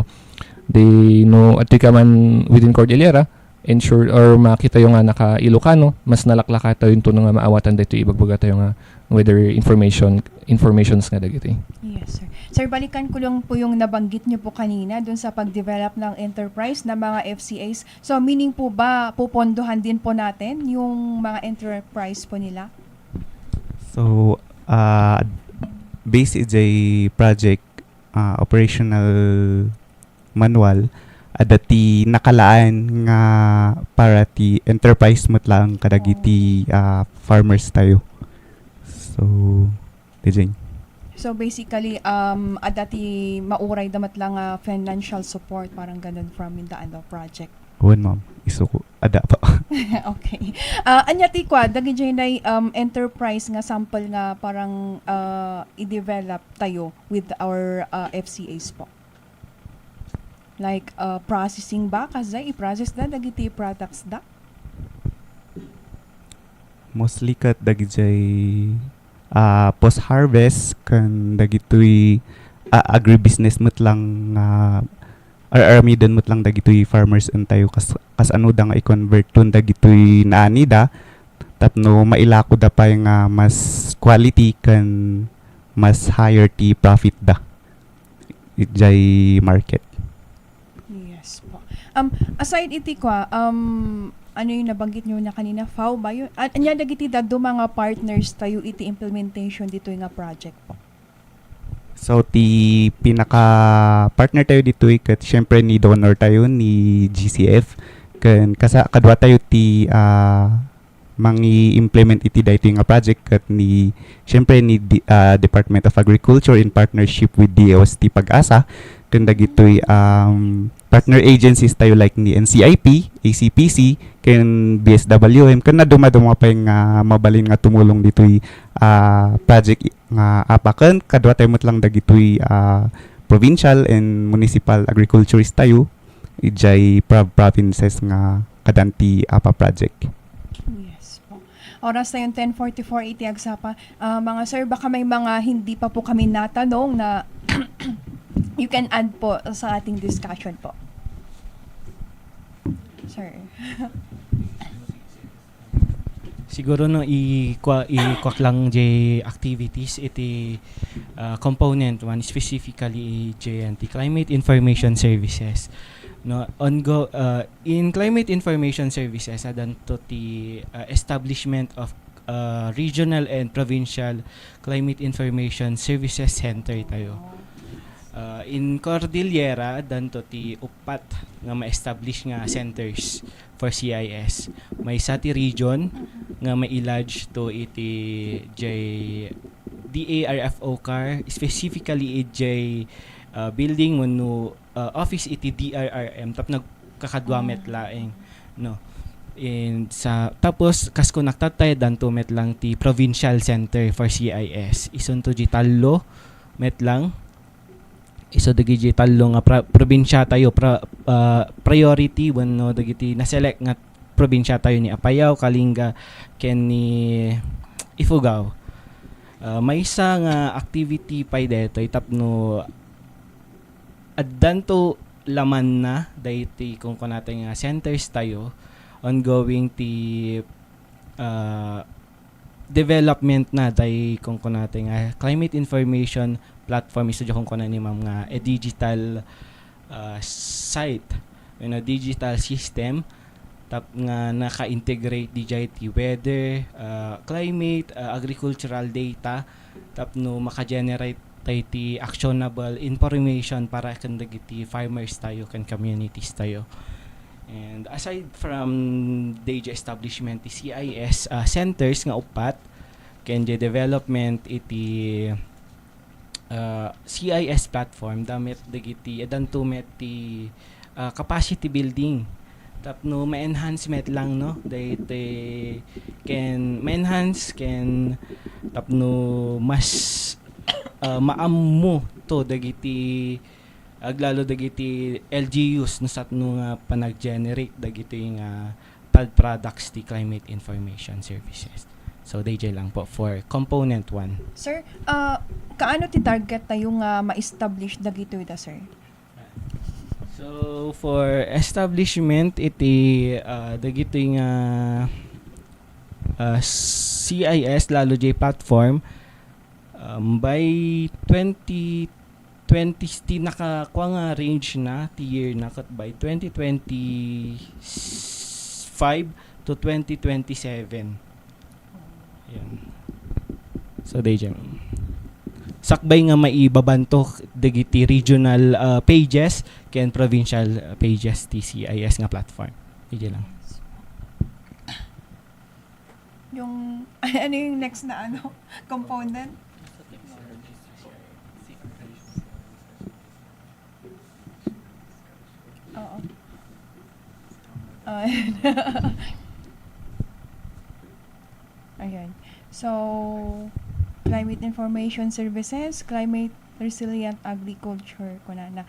they know at ka man within Cordillera ensure or makita yung nga naka Ilocano mas nalaklaka tayo yung nga maawatan dito ibagbaga tayo nga weather informations nga dagiti. Yes, sir. Sir, balikan ko lang po yung nabanggit niyo po kanina dun sa pag-develop ng enterprise na mga FCAs. So, meaning po ba pupondohan din po natin yung mga enterprise po nila? So, based is a project operational manual adati nakalaan nga para ti enterprise mat lang kadagiti farmers tayo. So, Dijeng. So basically, adati mauray damat lang financial support, parang ganun from in the project. Huwag ma'am, isuko. Ada pa. Okay. Anya ti kwa dagi jay nay enterprise nga sample nga parang i-develop tayo with our FCAs po. Like processing ba kasi i-process da dagiti products da? Mostly kat dagijay post-harvest kan dagitoy agribusiness mo't lang aramidan mo't lang dagitoy farmers tayo kas ano da nga i-convert ton dagitoy naani da tapno mailako da pa yung mas quality kan mas higher ti profit da itjay market. Yes po. Aside iti kwa ano yung nabanggit nyo na kanina, FAO ba yun? Anya dagiti dado mga partners tayo iti implementation dito nga project po? So, ti pinaka-partner tayo dito kat syempre ni donor tayo, ni GCF. Kadwa tayo ti mangi-implement iti dito nga project kat ni syempre ni Department of Agriculture in partnership with DOST Pag-asa. Kanda gito'y partner agencies tayo like ni NCIP, ACPC, ken BSWM, kan na dumaduma pa yung mabalin nga tumulong dito'y project nga apakan, kadwa tayo mo't lang dagito'y provincial and municipal agriculturist tayo, ijay provinces nga kadanti apa project. Yes po. Oras na yung 10:44 iti agsapa. Mga sir, baka may mga hindi pa po kami natanong na you can add po sa ating discussion po. Sir. Siguro no i-kwak lang jay activities iti component one specifically jay anti-climate information services. No in climate information services adan to the establishment of regional and provincial climate information services center tayo. In Cordillera dan to ti upat nga ma-establish nga centers for CIS. May sati region nga mailage to iti jay DARFO car specifically iti building no office iti DRRM tap nagkakadwamet laeng no. In sa tapos kasko naktatay dan to met lang ti provincial center for CIS. Ison to Tallo met lang iso dagiti tallo nga probinsya tayo priority wenno dagiti na-select nga probinsya tayo ni Apayao, Kalinga, ken ni Ifugao. May isa nga activity pay detoy tapno addanto laman na dayti kung kunatay nga centers tayo ongoing ti development na day kung kunatay nga climate information platform iso kung kunan ni ma'am nga digital site digital system tap nga naka-integrate DJT weather climate agricultural data tap no maka-generate tayo ti actionable information para kan dagiti farmers tayo kan communities tayo. And aside from DJ establishment ti CIS centers nga upat ken development iti CIS platform damit dagiti adanto met ti capacity building tapno ma-enhancement lang no dayte ken ma-enhance ken tapno mas maammo to dagiti aglalo dagiti LGUs no satno nga panag-generate dagiti nga products ti climate information services. So DJ lang po for component 1. Sir, kaano ti target tayo nga ma-establish dagito ita, sir? So for establishment iti dagito nga CIS lalo J platform by 2020 ti nakakuha nga range na ti year na kat by 2025 to 2027. Yan. So DJ sakbay nga maibabanto dagiti regional pages ken provincial pages ti CIS nga platform. DJ lang. Yung ano yung next na component? Oo. Uh, Ayan. So, climate information services, climate resilient agriculture ko na.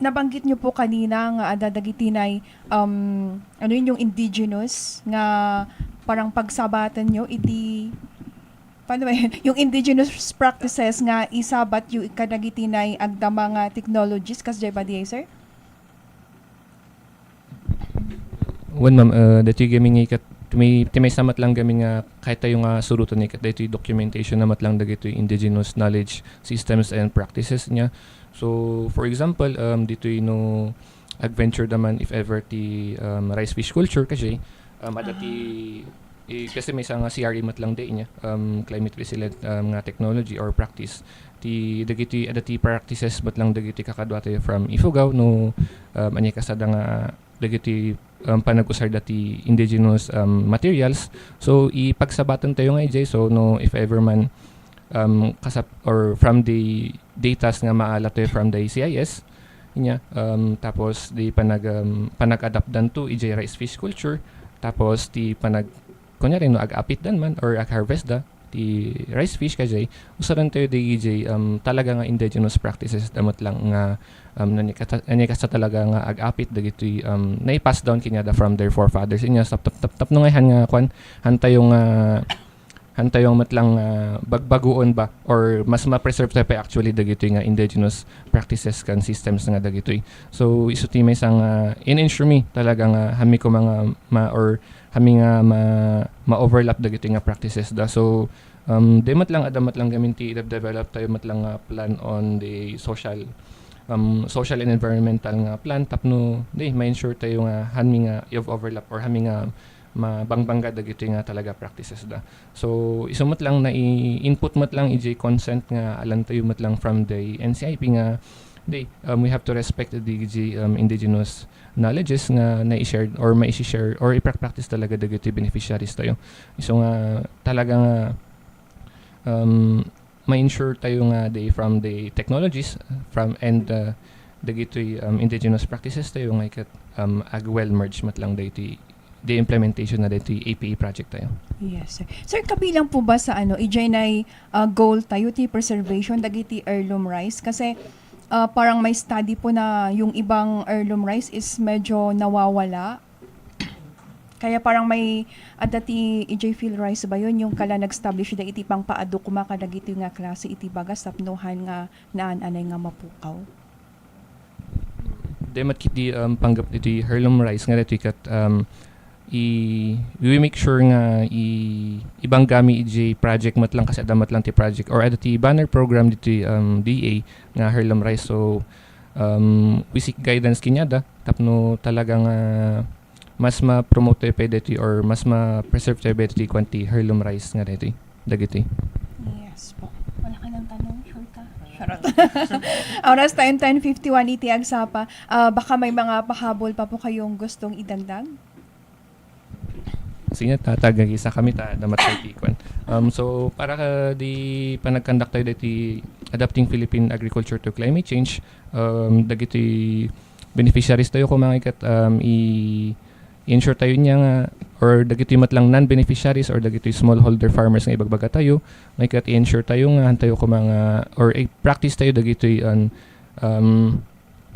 Nabanggit nyo po kanina nga dadagitinay ano yun yung indigenous nga parang pagsabatan nyo iti paano ba yun? Yung indigenous practices nga isabat yung ikadagitinay agda mga technologies kas ba diya, sir? Wan ma'am, dati gaming ikat may samat lang gaming nga kahit tayo nga surutan ikat dito documentation namat lang dagito indigenous knowledge systems and practices niya. So for example, dito no adventure naman if ever ti rice fish culture kasi adati kasi may isang CRE mat lang day niya climate resilient nga technology or practice ti dagiti adati practices mat lang dagiti kakadwa tayo from Ifugao no anya kasada nga dagiti panag-usar dati indigenous materials. So ipagsabatan tayo nga ijay so no if ever man kasap or from the datas nga maalat tayo from the CIS niya tapos di panag-adapt dan to ijay rice fish culture tapos di kunyari no ag-apit dan man or ag-harvest da ti rice fish kajay usaran tayo di ijay talaga nga indigenous practices damat lang nga nanikasa talaga nga ag-apit dagiti na-pass down kinyada from their forefathers inya tap no nga kwan hantayong matlang bagbaguon ba or mas ma-preserve tayo pa actually dagito nga indigenous practices kan systems nga dagito. So isuti may isang in-ensure me talaga nga hami ko mga hami nga ma-overlap dagito nga practices da. So adamat lang gamin ti develop tayo matlang plan on the social and environmental nga plan tapno ma-ensure tayo nga hami nga of overlap or hami nga mabangbangga dagito nga talaga practices da. So isumat lang na input mat lang ij consent nga alam tayo mat lang from the NCIP nga we have to respect the indigenous knowledges nga na-share or ma-share or i-practice talaga dagito beneficiaries tayo. So nga talaga nga ma-ensure tayo nga from the technologies from and dagito indigenous practices tayo nga ikat ag-well merge mat lang dagito the implementation na dito APA project tayo. Yes, sir. Sir, kabilang po ba sa ijay na goal tayo ti preservation dagiti heirloom rice? Kasi parang may study po na yung ibang heirloom rice is medyo nawawala. Kaya parang may adati EJ Field Rice ba yun yung kala nag-establish da iti pang paado kumakadagito nga klase iti bagas tapnuhan nga naan-anay nga mapukaw. Demat kiti panggap iti heirloom rice nga dito ikat we make sure nga ibang gami ij project mat lang kasi adamat lang ti project or adati banner program dito DA nga heirloom rice. So we seek guidance kinyada tapno talagang mas ma-promote tayo pa dito or mas ma-preserve tayo pa dito kwanti heirloom rice nga dito dagiti. Yes po. Wala ka ng tanong, sure ka? Charot. Oras time 10:51 iti agsapa. Baka may mga pahabol pa po kayong gustong idagdag? Sige, tatagag isa kami damat tayo tikwan. So para di panagkandak tayo dito adapting Philippine agriculture to climate change dagiti beneficiaries tayo kung mga ikat i-ensure tayo niya nga or dagiti matlang non-beneficiaries or dagiti smallholder farmers nga ibagbaga tayo nga ikat i-ensure tayo nga tayo kung mga or practice tayo dagiti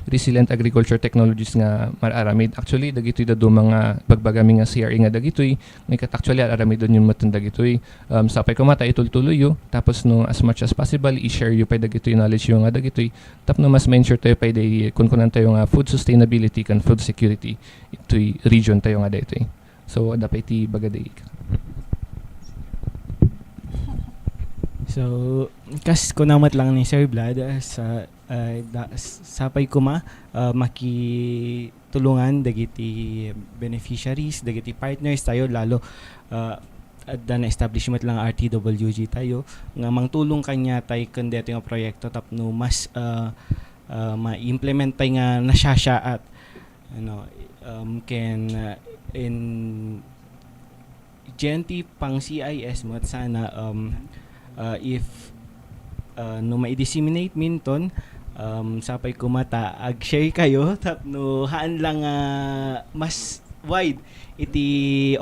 resilient agriculture technologies nga mararamid. Actually, dagitoy da do mga bagbagami nga CRE nga dagitoy. May actually aramid doon yung matan dagitoy. Sapay ko mata itultuloy yo. Tapos no as much as possible i-share yo pa dagitoy knowledge yo nga dagitoy. Tapno mas ma-ensure tayo pa kunkunan tayo nga food sustainability kan food security itoy region tayo nga dagitoy. So dapat iti bagaday. So, kas kunamat lang ni Sir Vlad sa sapay ko makitulungan dagiti beneficiaries, dagiti partners tayo lalo da na establishment lang RTWG tayo nga mangtulong kanya tay kun deto nga proyekto tapno mas ma-implement tay nga nasyasya at can in GNT pang CIS mo at sana if no ma-disseminate minton sapay kumata ag-share kayo tapno haan lang mas wide iti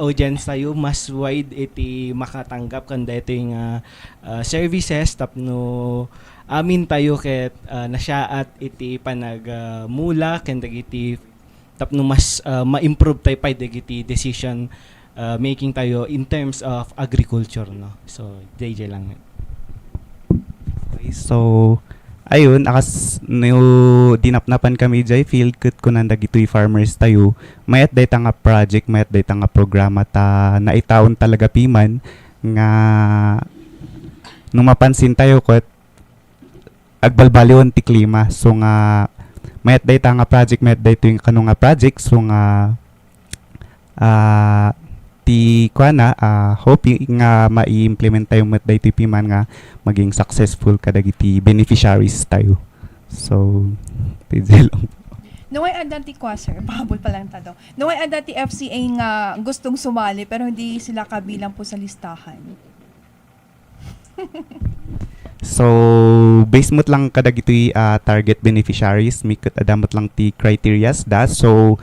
audience tayo, mas wide iti makatanggap kanda ito yung services tapno amin tayo ket nasyaat iti panagmula kanda iti tapno mas ma-improve tayo pa iti decision making tayo in terms of agriculture, no. So JJ lang. Okay, so ayun, akas no dinapnapan kami jay field ket kunan dagitoy farmers tayo. Mayat day nga project, mayat day nga programa ta naitaon talaga piman nga nung mapansin tayo ket agbalbaliwan ti klima. So nga mayat day nga project, mayat day yung kanu nga project. So nga ti kuana hoping nga mai-implement tayo mat day ti piman nga maging successful kadagiti beneficiaries tayo. So tijelong Nung ay ada ti sir, pahabol pa lang tado. Nung ay ada ti FCA nga gustong sumali pero hindi sila kabilang po sa listahan. So based mo't lang kadagitoy target beneficiaries mikot adamot lang ti criterias da. So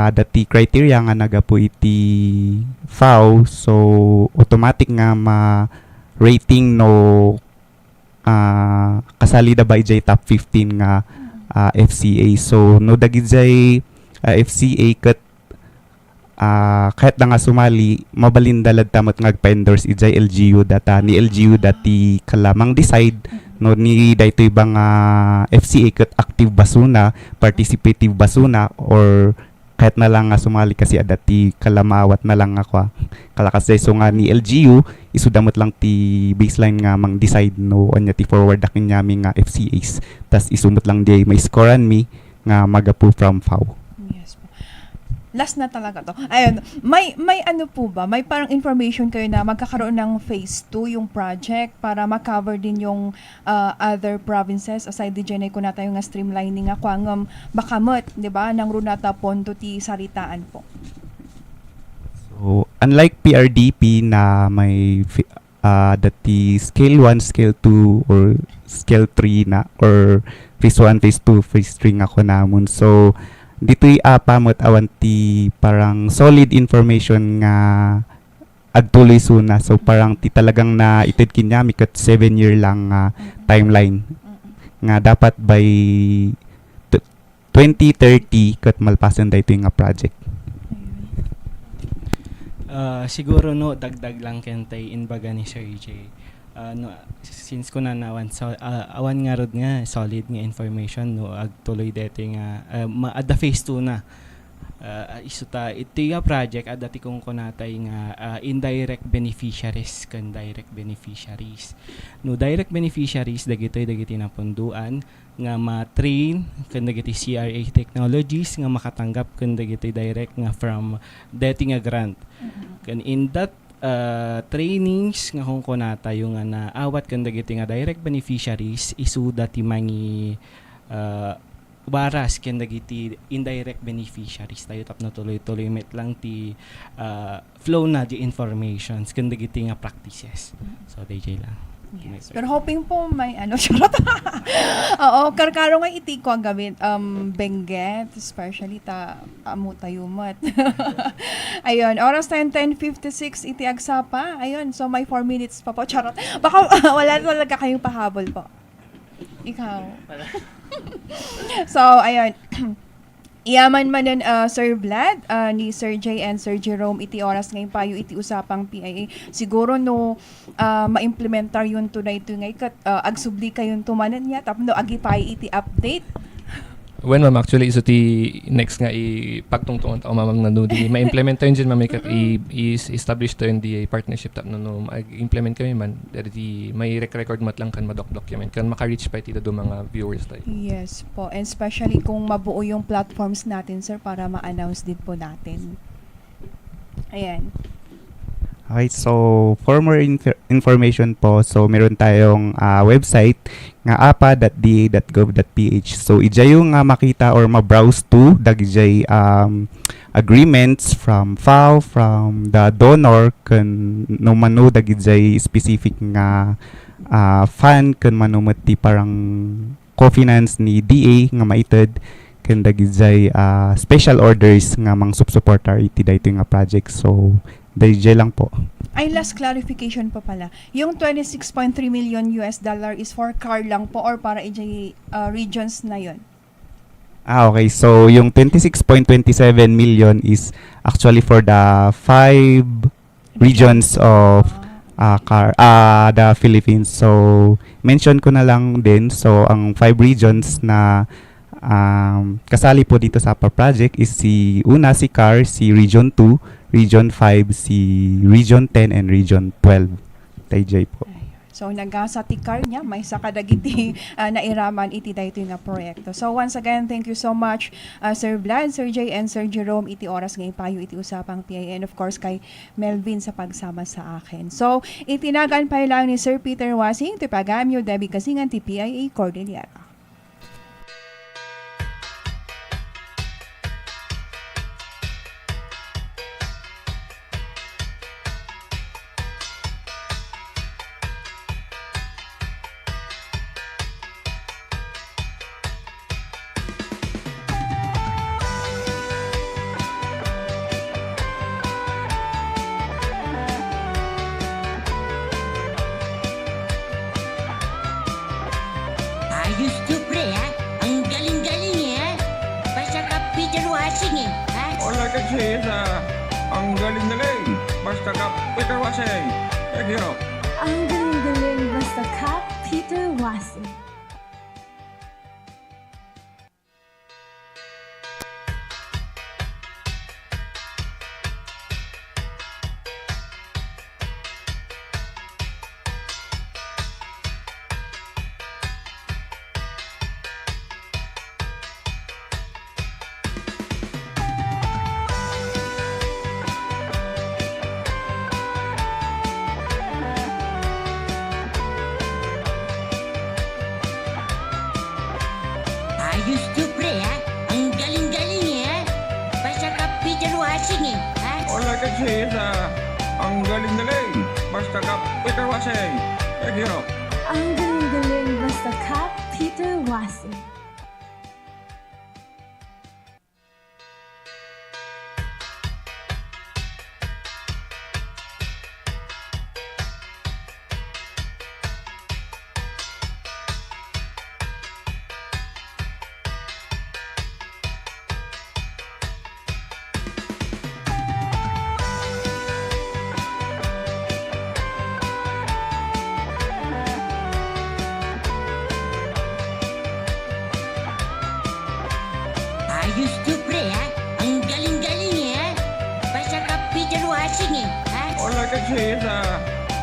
dati criteria nga nagapo iti FAO, so automatic nga ma-rating no kasali da ba ijay top 15 nga FCA. So no dagid jay FCA ket kahit na nga sumali mabalindalad tamot nga agpa-endorse ijay LGU data ni LGU dati kalamang decide no ni daytoy bang FCA ket active basuna, participative basuna, or kahit na lang nga sumali kasi adati kalamawat na lang ako kalakas day. So nga ni LGU isudamot lang ti baseline nga mang decide no anya ti forward akin nyami nga FCAs tas isumot lang di may scorean mi nga magapu from FAO. Yes po. Last na talaga to. Ayun, may ano po ba? May parang information kayo na magkakaroon ng phase 2 yung project para ma-cover din yung other provinces aside di dyan ay kung tayo nga streamlining nga kwang bakamot, di ba? Nang runata ponto ti saritaan po. So unlike PRDP na may dati scale 1, scale 2 or scale 3 na or phase 1, phase 2, phase 3 nga ko namon. So dito'y pamot awan ti parang solid information nga agtuloy suna. So parang ti talagang na ited kinyami kat 7-year lang timeline nga dapat by 2030 kat malpasan daytoy nga project. Siguro no dagdag lang kentay inbaga ni Sir J. No, since ko na nawan awan nga rod nga solid nga information no agtuloy dito nga adda phase 2 na isuta iti nga project adati kung kunatay nga indirect beneficiaries kan direct beneficiaries no direct beneficiaries dagiti na punduan nga ma-train kan dagiti CRA technologies nga makatanggap kan dagiti direct nga from dati nga grant kan in that trainings nga kung kunata yung nga naawat kanda giti nga direct beneficiaries isuda ti mangi baras kanda giti indirect beneficiaries tayo tapno tuloy-tuloy met lang ti flow na di informations kanda giti nga practices. So DJ lang. Yes. Pero hoping po may charot. Oo, karkaro nga iti ko ang gamit Benguet, especially amo tayo mat. Ayun, oras 10:56 iti agsapa. Ayun, so may 4 minutes pa po. Charot. Baka wala talaga kayong pahabol po. Ikaw. So, ayun. Iyaman man nun, Sir Vlad, ni Sir J and Sir Jerome, iti oras ngayon payo, iti usapang PIA. Siguro no, ma-implementar yun tunay ito ngay, agsubli kayong tumanan niya, tapos no, agipay iti update. When ma'am, actually, iso ti next nga pagtungtungan ta mamang nanudi ma-implement tayo dyan mamikat i-establish tayo di partnership tap no mag-implement kami man di may record mat lang kan document kan maka-reach pa iti do mga viewers tayo. Yes po, and especially kung mabuo yung platforms natin sir para ma-announce din po natin. Ayan. Okay, so for more information po, so meron tayong website nga apa.da.gov.ph. So ijay yung makita or ma-browse to dagijay agreements from FAO, from the donor kun no mano dagijay specific nga fund kun mano mati parang co-finance ni DA nga maited ken dagizay special orders nga mang subsuportar iti daytoy nga project. So dayjay lang po. Ay, last clarification pa pala. Yung 26.3 million US dollar is for car lang po or para ijay regions na yon? Okay. So, yung 26.27 million is actually for the 5 regions of the Philippines. So, mention ko na lang din. So, ang 5 regions na kasali po dito sa APA project is si CAR, si Region 2, Region 5, si Region 10, and Region 12. TJ po. So nagasa ti car niya may sakadagiti nairaman iti dayto nga proyekto. So once again, thank you so much Sir Vlad, Sir Jay, and Sir Jerome iti oras nga ipayo iti usapang PIA, and of course kay Melvin sa pagsama sa akin. So itinagan pa lang ni Sir Peter Wasing ti pagamyo debi kasingan ti PIA Cordillera. Ayos to pre ha. Ang galing-galing ha. Basta ka Peter Wasing ha. Wala kasi ang galing-galing. Basta ka Peter Wasing. Thank you. Ang galing-galing basta ka, Peter Wasing. Ayos to pre ha. Ang galing-galing ha. Basta ka Peter Wasing ha. Wala kasi ang galing-galing. Basta ka Peter Wasing. Thank you. Ang galing-galing basta ka, Peter Wasing. Ayos to pre ha. Ang galing-galing ha. Basta ka Peter Wasing ha. Wala kasi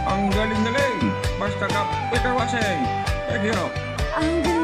ang galing-galing. Basta ka Peter Wasing. Thank you. Ang galing